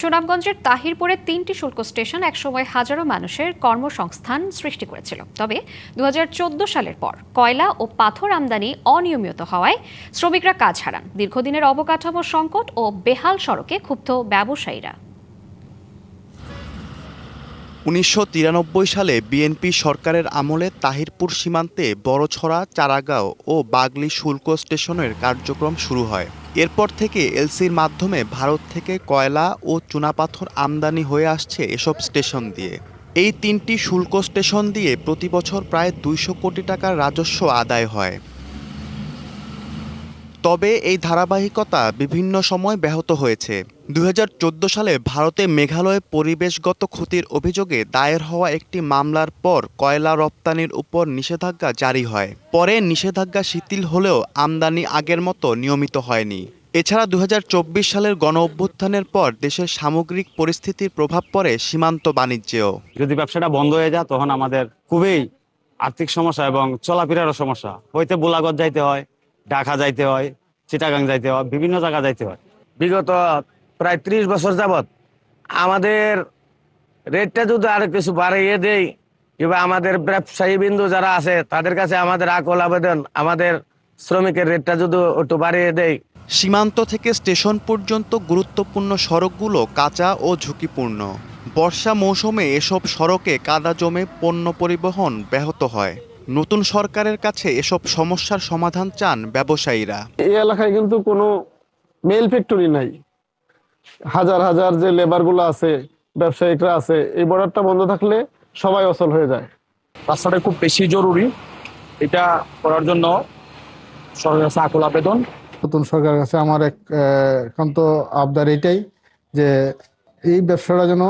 সুনামগঞ্জের তাহিরপুরে ৩টি শুল্ক স্টেশন একসময় হাজারো মানুষের কর্মসংস্থান সৃষ্টি করেছিল। তবে ২০১৪ সালের পর কয়লা ও পাথর আমদানি অনিয়মিত হওয়ায় শ্রমিকরা কাজ হারান। দীর্ঘদিনের অবকাঠামো সংকট ও বেহাল সড়কে ক্ষুব্ধ ব্যবসায়ীরা। ১৯৯৩ সালে বিএনপি সরকারের আমলে তাহিরপুর সীমান্তে বড়ছড়া, চারাগাঁও ও বাগলি শুল্ক স্টেশনের কার্যক্রম শুরু হয়। এরপর থেকে এলসির মাধ্যমে ভারত থেকে কয়লা ও চুনাপাথর আমদানি হয়ে আসছে এসব স্টেশন দিয়ে। এই ৩টি শুল্ক স্টেশন দিয়ে প্রতি বছর প্রায় ২০০ কোটি টাকার রাজস্ব আদায় হয়। তবে এই ধারাবাহিকতা বিভিন্ন সময় ব্যাহত হয়েছে। ২০১৪ সালে ভারতে মেঘালয়ে পরিবেশগত ক্ষতির অভিযোগে দায়ের হওয়া একটি মামলার পর কয়লা রপ্তানির উপর নিষেধাজ্ঞা জারি হয়। পরে নিষেধাজ্ঞা শিথিল হলেও আমদানি আগের মতো নিয়মিত হয়নি। এছাড়া ২০২৪ সালের গণঅভ্যুত্থানের পর দেশের সামগ্রিক পরিস্থিতির প্রভাব পড়ে সীমান্ত বাণিজ্যেও। যদি ব্যবসাটা বন্ধ হয়ে যায় তখন আমাদের খুবই আর্থিক সমস্যা এবং চলাফেরারও সমস্যা। হইতে বোলাগঞ্জ যাইতে হয়, ঢাকা যাইতে হয়, চিটাগাং যাইতে হয়, বিভিন্ন জায়গা যাইতে হয়। বিগত প্রায় ৩০ বছর যাবৎ আমাদের রেটটা যদি আর কিছু বাড়িয়ে দেয়, কিংবা আমাদের ব্যবসায়ী বিন্দু যারা আছে তাদের কাছে আমাদের আকল আবেদন, আমাদের শ্রমিকের রেটটা যদি একটু বাড়িয়ে দেয়। সীমান্ত থেকে স্টেশন পর্যন্ত গুরুত্বপূর্ণ সড়কগুলো কাঁচা ও ঝুঁকিপূর্ণ। বর্ষা মৌসুমে এসব সড়কে কাদা জমে পণ্য পরিবহন ব্যাহত হয়। নতুন সরকারের কাছে এসব সমস্যার সমাধান চান ব্যবসায়ীরা। এই এলাকায় কিন্তু কোনো মেল ফ্যাক্টরি নাই। হাজার হাজার যে লেবারগুলো আছে, ব্যবসায়িকরা আছে, এই বর্ডারটা বন্ধ থাকলে সবাই অচল হয়ে যায়। রাস্তাটা খুব বেশি জরুরি, এটা করার জন্য সরকারের কাছে আকুল আবেদন। নতুন সরকারের কাছে আমার একান্ত আবদার এটাই যে এই ব্যবসাটা যেন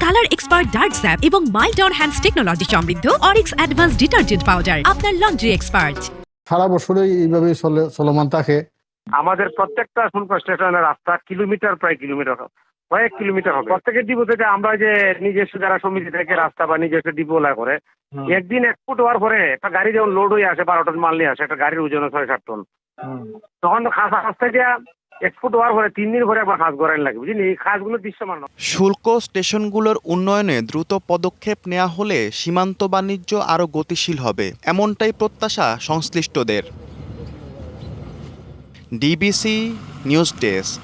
কালার এক্সপার্ট ডার্ক স্যাপ এবং মাইল্ড অন হ্যান্ডস টেকনোলজি সমৃদ্ধ অরিক্স অ্যাডভান্স ডিটারজেন্ট পাউডার আপনার লন্ড্রি এক্সপার্ট। সারা বছরই এইভাবেই চলমান থাকে। আমাদের প্রত্যেকটা শুল্ক স্টেশনের রাস্তা কিলোমিটার, প্রায় কিলোমিটার, কয়েক কিলোমিটার হবে। প্রত্যেকের ডিপো থেকে আমরা যে নিজস্ব যারা সমিতি থেকে রাস্তা বা নিজস্ব ডিপো করে, একদিন 1 ফুট হওয়ার পরে একটা গাড়ি যখন লোড হয়ে আসে 12 টন মাল নিয়ে আসে, একটা গাড়ির ওজন 6-7 টন, তখন তো খাস রাস্তা দিয়া 1 ফুট হওয়ার পরে 3 দিন পরে একবার খাস গড়াইন লাগে, বুঝলি? এই খাসগুলো দৃশ্যমান নয়। শুল্ক স্টেশনগুলোর উন্নয়নে দ্রুত পদক্ষেপ নেওয়া হলে সীমান্ত বাণিজ্য আরও গতিশীল হবে, এমনটাই প্রত্যাশা সংশ্লিষ্টদের। DBC news desk.